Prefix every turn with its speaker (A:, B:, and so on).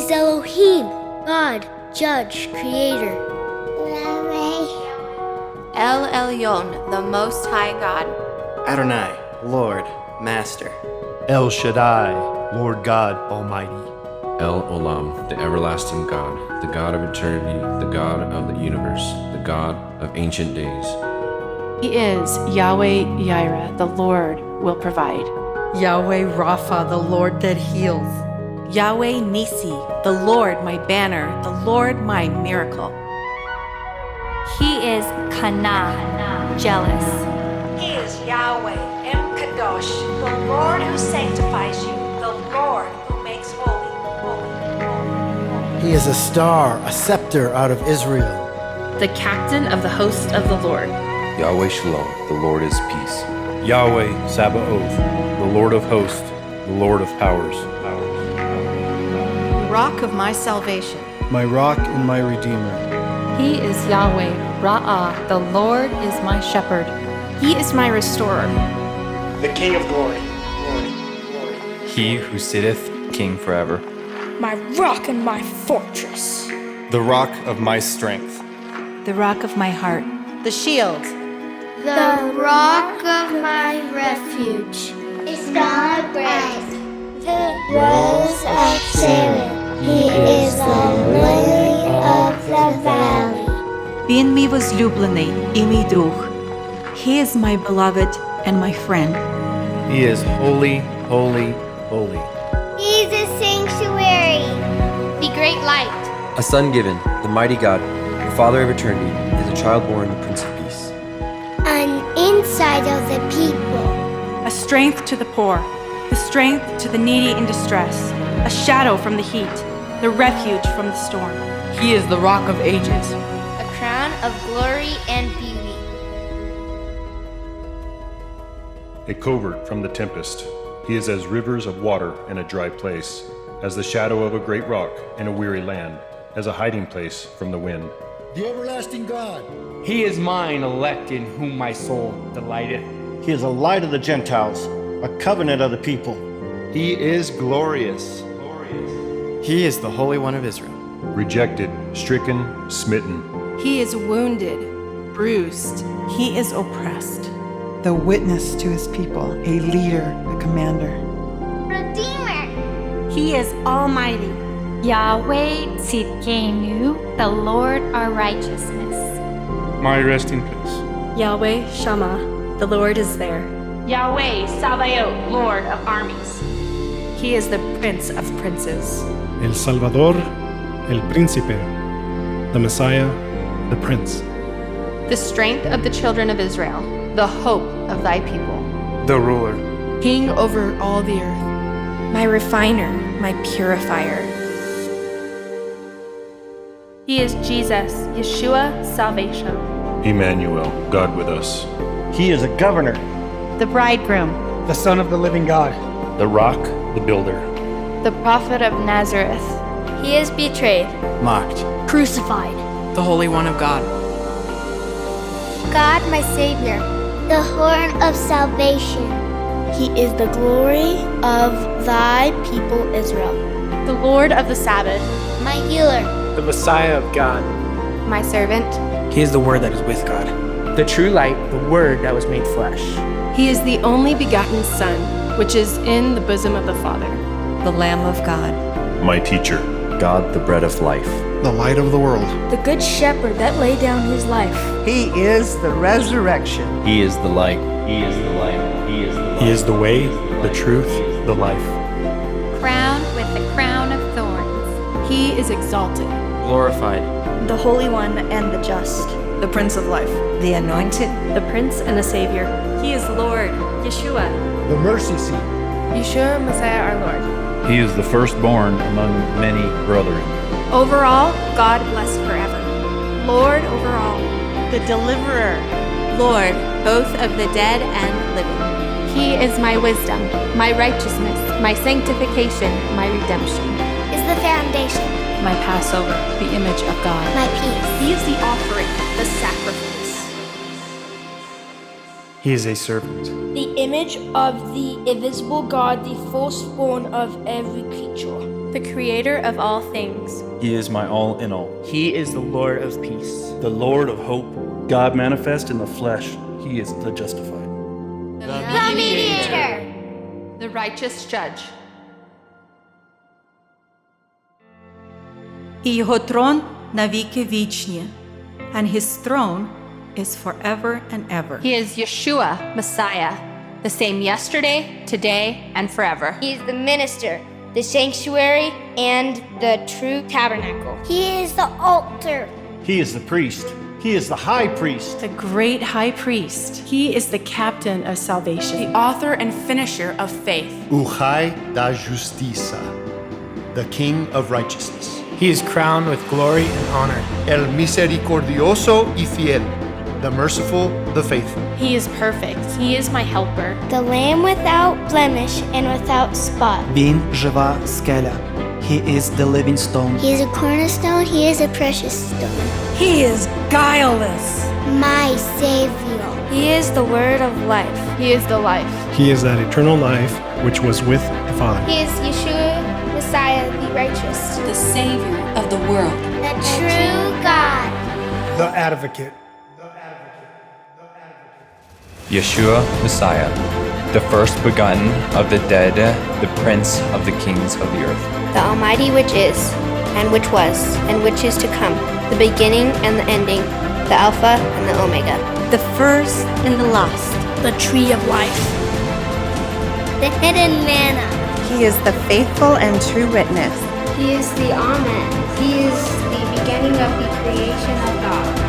A: He's Elohim, God, Judge, Creator.
B: Yahweh.
C: El Elyon, the Most High God.
D: Adonai, Lord, Master.
E: El Shaddai, Lord God Almighty.
F: El Olam, the everlasting God, the God of eternity, the God of the universe, the God of ancient days.
G: He is Yahweh Yireh, the Lord will provide.
H: Yahweh Rapha, the Lord that heals.
I: Yahweh Nisi, the Lord my banner, the Lord my miracle.
J: He is Kana, jealous.
K: He is Yahweh Kadosh, the Lord who sanctifies you, the Lord who makes holy.
L: He is a star, a scepter out of Israel.
G: The captain of the host of the Lord.
F: Yahweh Shalom, the Lord is peace.
E: Yahweh Sabaoth, the Lord of hosts, the Lord of powers.
I: Rock of my salvation.
L: My rock and my redeemer.
M: He is Yahweh Ra'ah, the Lord is my shepherd.
G: He is my restorer.
N: The King of glory.
O: He who sitteth king forever.
P: My rock and my fortress.
E: The rock of my strength.
I: The rock of my heart. The shield.
A: The rock of my refuge.
B: The star of grace. The rose of Sharon. He is the lily of the valley.
I: Він мій возлюблений і мій друг. He is my beloved and my friend.
E: He is holy, holy, holy.
B: He's a sanctuary.
C: The great light.
D: A son given, the mighty God, the Father of eternity, is a child born, the Prince of Peace.
A: An inside of the people.
G: A strength to the poor, the strength to the needy in distress, a shadow from the heat, the refuge from the storm.
H: He is the rock of ages.
C: A crown of glory and beauty.
Q: A covert from the tempest. He is as rivers of water in a dry place, as the shadow of a great rock in a weary land, as a hiding place from the wind.
L: The everlasting God.
N: He is mine elect in whom my soul delighteth.
R: He is a light of the Gentiles, a covenant of the people.
E: He is glorious.
D: He is the Holy One of Israel.
Q: Rejected, stricken, smitten.
I: He is wounded, bruised. He is oppressed.
H: The witness to his people, a leader, a commander.
B: Redeemer.
J: He is almighty. Yahweh Tzidkenu, the Lord our righteousness.
N: My resting place.
G: Yahweh Shammah, the Lord is there.
K: Yahweh Sabaoth, Lord of armies.
G: He is the Prince of princes.
E: El Salvador, el Príncipe. The Messiah, the Prince.
C: The strength of the children of Israel, the hope of thy people.
N: The ruler.
G: King over all the earth. My refiner, my purifier. He is Jesus, Yeshua, salvation.
Q: Emmanuel, God with us.
R: He is a governor.
I: The bridegroom.
N: The Son of the living God.
E: The rock, the builder.
G: The prophet of Nazareth. He is betrayed,
D: Mocked.
A: Crucified.
H: The Holy One of God.
A: God, my Savior.
B: The horn of salvation.
A: He is the glory of thy people Israel.
G: the Lord of the Sabbath,
A: my healer,
N: The Messiah of God.
G: my servant.
N: He is the Word that is with God. The true light, the Word that was made flesh.
G: He is the only begotten Son, which is in the bosom of the Father.
I: The Lamb of God.
Q: My teacher.
F: God, the bread of life.
E: The light of the world.
A: the good shepherd that laid down his life.
H: He is the resurrection.
F: He is the light. He is the light. He is the light.
E: He is the way, the truth, the life.
J: crowned with the crown of thorns.
G: He is exalted,
F: Glorified.
A: The Holy One and the Just.
H: The Prince of Life.
I: The Anointed.
G: the Prince and the Savior.
I: He is Lord, Yeshua.
L: The mercy seat.
G: Yeshua, Messiah, our Lord.
E: He is the firstborn among many brethren.
G: Over all, God blessed forever. Lord over all.
I: The Deliverer.
C: Lord, both of the dead and living. He is my wisdom, my righteousness, my sanctification, my redemption.
A: Is the foundation.
G: My Passover, the image of God.
A: My peace.
G: He is the offering, the sacrifice.
E: He is a servant.
P: The image of the invisible God, the firstborn of every creature.
C: The creator of all things.
S: He is my all in all.
N: He is the Lord of peace.
S: The Lord of hope. God manifest in the flesh. He is the justified.
B: The mediator.
C: The righteous judge.
I: І його трон навіки вічні, and his throne is forever and ever.
C: He is Yeshua, Messiah, the same yesterday, today, and forever.
B: He is the minister, the sanctuary, and the true tabernacle. He is the altar.
R: He is the priest. He is the high priest.
G: The great high priest. He is the captain of salvation, the author and finisher of faith.
L: O Rei da Justiça, the King of righteousness.
N: He is crowned with glory and honor.
L: El misericordioso y fiel, the merciful, the faithful.
G: He is perfect. He is my helper.
A: The Lamb without blemish and without spot.
N: Він жива скеля. He is the living stone.
B: He is a cornerstone. He is a precious stone.
P: He is guileless.
B: My Savior.
A: He is the word of life.
C: He is the life.
E: He is that eternal life which was with the Father.
B: He is Yeshua, Messiah, the righteous.
I: The Savior of the world.
B: The true God.
L: The advocate.
O: Yeshua, Messiah, the first begotten of the dead, the Prince of the kings of the earth.
A: The Almighty which is, and which was, and which is to come, the beginning and the ending, the Alpha and the Omega.
I: The first and the last.
P: The tree of life.
B: The hidden manna.
H: He is the faithful and true witness.
B: He is the Amen. He is the beginning of the creation of God.